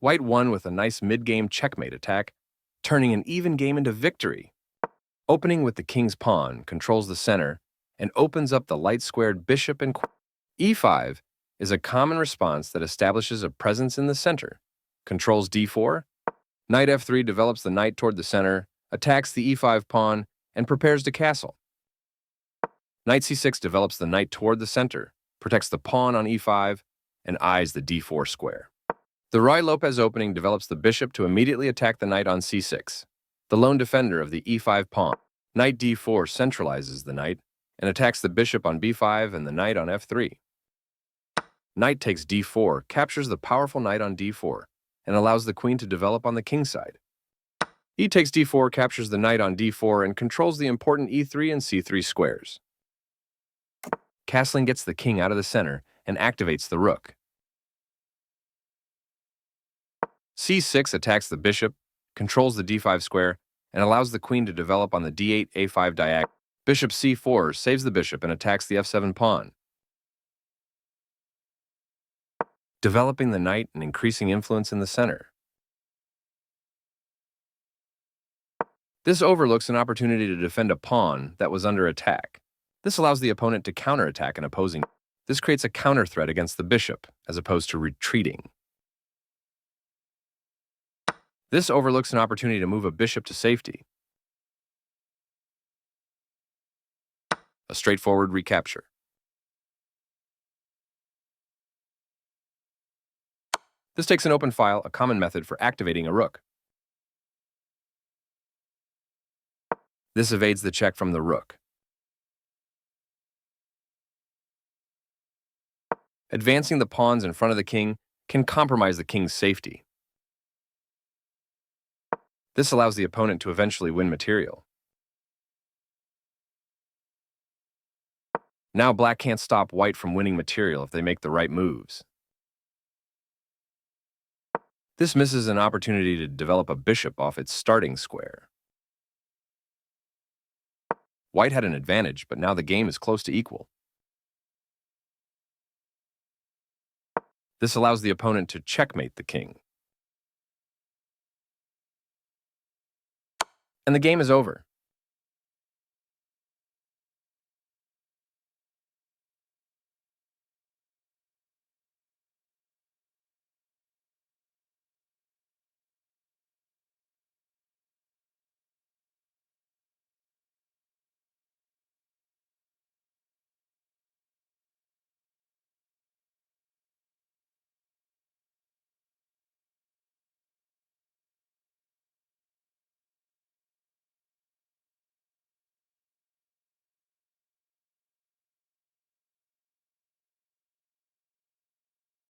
White won with a nice mid-game checkmate attack, turning an even game into victory. Opening with the king's pawn controls the center and opens up the light-squared bishop and queen. e5 is a common response that establishes a presence in the center, controls d4. Knight f3 develops the knight toward the center, attacks the e5 pawn, and prepares to castle. Knight c6 develops the knight toward the center, protects the pawn on e5, and eyes the d4 square. The Ruy Lopez opening develops the bishop to immediately attack the knight on c6, the lone defender of the e5 pawn. Knight d4 centralizes the knight and attacks the bishop on b5 and the knight on f3. Knight takes d4 captures the powerful knight on d4 and allows the queen to develop on the king side. E takes d4 captures the knight on d4 and controls the important e3 and c3 squares. Castling gets the king out of the center and activates the rook. c6 attacks the bishop, controls the d5 square, and allows the queen to develop on the d8, a5 diagonal. Bishop c4 saves the bishop and attacks the f7 pawn, developing the knight and increasing influence in the center. This overlooks an opportunity to defend a pawn that was under attack. This allows the opponent to counterattack an opposing. This creates a counter threat against the bishop, as opposed to retreating. This overlooks an opportunity to move a bishop to safety. A straightforward recapture. This takes an open file, a common method for activating a rook. This evades the check from the rook. Advancing the pawns in front of the king can compromise the king's safety. This allows the opponent to eventually win material. Now black can't stop white from winning material if they make the right moves. This misses an opportunity to develop a bishop off its starting square. White had an advantage, but now the game is close to equal. This allows the opponent to checkmate the king. And the game is over.